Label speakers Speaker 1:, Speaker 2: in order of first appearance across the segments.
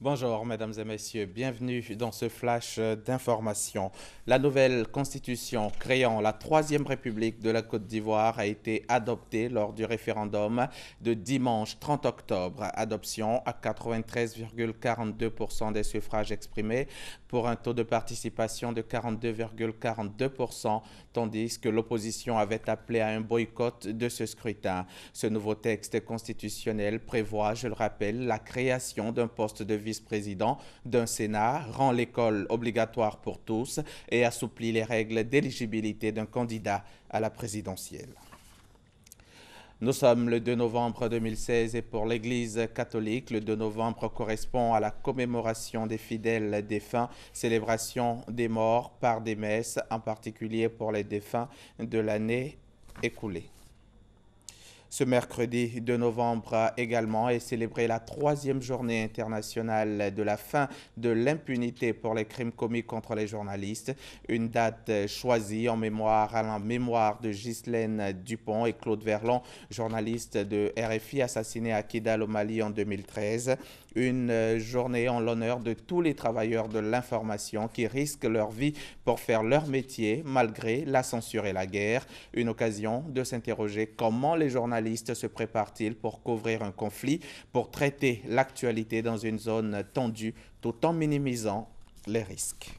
Speaker 1: Bonjour, mesdames et messieurs. Bienvenue dans ce flash d'information. La nouvelle constitution créant la Troisième République de la Côte d'Ivoire a été adoptée lors du référendum de dimanche 30 octobre. Adoption à 93,42% des suffrages exprimés pour un taux de participation de 42,42%, tandis que l'opposition avait appelé à un boycott de ce scrutin. Ce nouveau texte constitutionnel prévoit, je le rappelle, la création d'un poste de vice-président d'un Sénat, rend l'école obligatoire pour tous et assouplit les règles d'éligibilité d'un candidat à la présidentielle. Nous sommes le 2 novembre 2016 et pour l'Église catholique, le 2 novembre correspond à la commémoration des fidèles défunts, célébration des morts par des messes, en particulier pour les défunts de l'année écoulée. Ce mercredi 2 novembre également est célébrée la 3e journée internationale de la fin de l'impunité pour les crimes commis contre les journalistes, une date choisie en mémoire à la mémoire de Ghislaine Dupont et Claude Verlon, journalistes de RFI assassinés à Kidal au Mali en 2013. Une journée en l'honneur de tous les travailleurs de l'information qui risquent leur vie pour faire leur métier malgré la censure et la guerre. Une occasion de s'interroger comment les journalistes se préparent-ils pour couvrir un conflit, pour traiter l'actualité dans une zone tendue tout en minimisant les risques.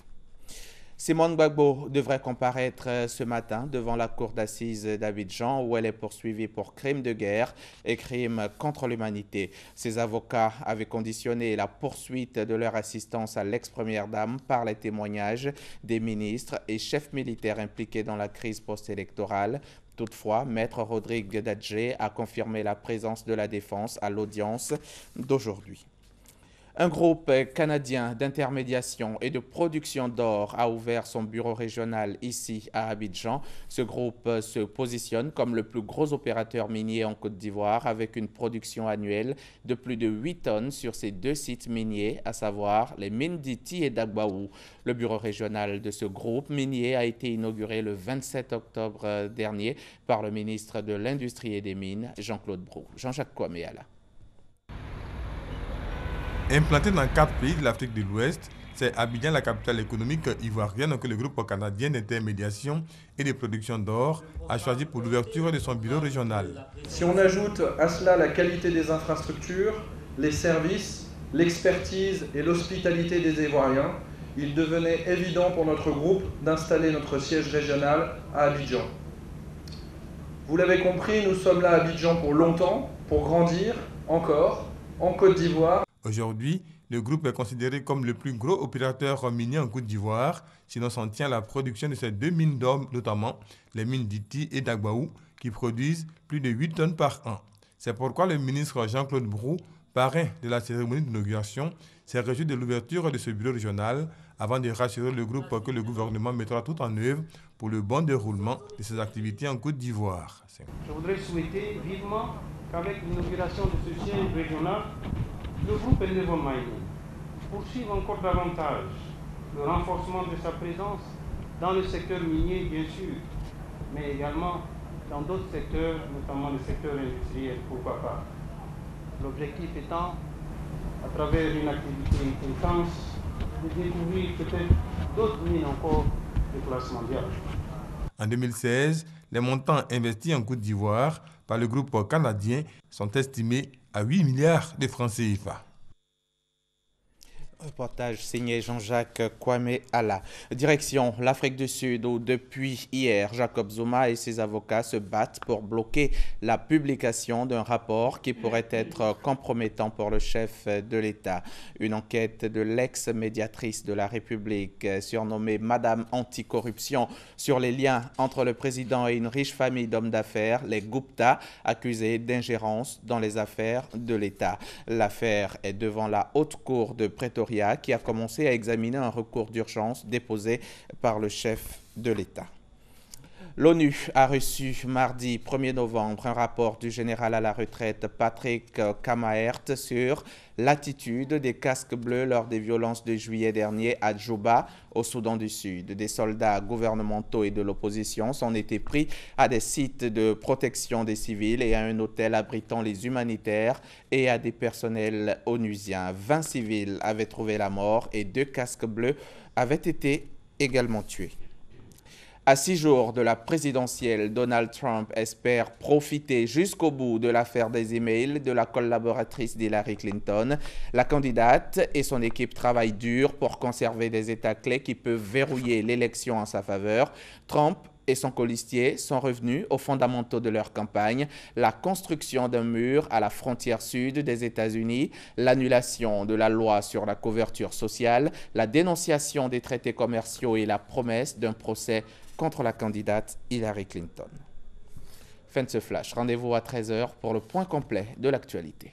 Speaker 1: Simone Gbagbo devrait comparaître ce matin devant la cour d'assises d'Abidjan où elle est poursuivie pour crimes de guerre et crimes contre l'humanité. Ses avocats avaient conditionné la poursuite de leur assistance à l'ex-première dame par les témoignages des ministres et chefs militaires impliqués dans la crise post-électorale. Toutefois, Maître Rodrigue Dadje a confirmé la présence de la défense à l'audience d'aujourd'hui. Un groupe canadien d'intermédiation et de production d'or a ouvert son bureau régional ici à Abidjan. Ce groupe se positionne comme le plus gros opérateur minier en Côte d'Ivoire avec une production annuelle de plus de 8 tonnes sur ses 2 sites miniers, à savoir les mines d'Iti et d'Agbaou. Le bureau régional de ce groupe minier a été inauguré le 27 octobre dernier par le ministre de l'Industrie et des Mines, Jean-Claude Brou. Jean-Jacques Kouaméala.
Speaker 2: Implanté dans 4 pays de l'Afrique de l'Ouest, c'est Abidjan, la capitale économique ivoirienne, que le groupe canadien d'intermédiation et de production d'or a choisi pour l'ouverture de son bureau régional.
Speaker 3: Si on ajoute à cela la qualité des infrastructures, les services, l'expertise et l'hospitalité des Ivoiriens, il devenait évident pour notre groupe d'installer notre siège régional à Abidjan. Vous l'avez compris, nous sommes là à Abidjan pour longtemps, pour grandir encore en Côte d'Ivoire.
Speaker 2: Aujourd'hui, le groupe est considéré comme le plus gros opérateur minier en Côte d'Ivoire, si l'on s'en tient à la production de ces 2 mines d'or, notamment les mines d'Iti et d'Agbaou, qui produisent plus de 8 tonnes par an. C'est pourquoi le ministre Jean-Claude Brou, parrain de la cérémonie d'inauguration, s'est réjoui de l'ouverture de ce bureau régional avant de rassurer le groupe que le gouvernement mettra tout en œuvre pour le bon déroulement de ses activités en Côte d'Ivoire.
Speaker 4: Je voudrais souhaiter vivement qu'avec l'inauguration de ce siège régional, le groupe Elnevo Mining poursuive encore davantage le renforcement de sa présence dans le secteur minier, bien sûr, mais également dans d'autres secteurs, notamment le secteur industriel, pourquoi pas. L'objectif étant, à travers une activité intense, de découvrir peut-être d'autres mines encore de classe mondiale.
Speaker 2: En 2016, les montants investis en Côte d'Ivoire par le groupe canadien sont estimés à 8 milliards de francs CFA.
Speaker 1: Reportage signé Jean-Jacques Kouaméala. Direction l'Afrique du Sud où depuis hier, Jacob Zuma et ses avocats se battent pour bloquer la publication d'un rapport qui pourrait être compromettant pour le chef de l'État. Une enquête de l'ex-médiatrice de la République, surnommée Madame Anticorruption, sur les liens entre le président et une riche famille d'hommes d'affaires, les Gupta, accusés d'ingérence dans les affaires de l'État. L'affaire est devant la Haute Cour de Pretoria qui a commencé à examiner un recours d'urgence déposé par le chef de l'État. L'ONU a reçu mardi 1er novembre un rapport du général à la retraite Patrick Cammaert sur l'attitude des casques bleus lors des violences de juillet dernier à Djouba, au Soudan du Sud. Des soldats gouvernementaux et de l'opposition s'en étaient pris à des sites de protection des civils et à un hôtel abritant les humanitaires et à des personnels onusiens. 20 civils avaient trouvé la mort et 2 casques bleus avaient été également tués. À 6 jours de la présidentielle, Donald Trump espère profiter jusqu'au bout de l'affaire des emails de la collaboratrice d'Hillary Clinton. La candidate et son équipe travaillent dur pour conserver des états clés qui peuvent verrouiller l'élection en sa faveur. Trump et son colistier sont revenus aux fondamentaux de leur campagne, la construction d'un mur à la frontière sud des États-Unis, l'annulation de la loi sur la couverture sociale, la dénonciation des traités commerciaux et la promesse d'un procès contre la candidate Hillary Clinton. Fin de ce flash. Rendez-vous à 13h pour le point complet de l'actualité.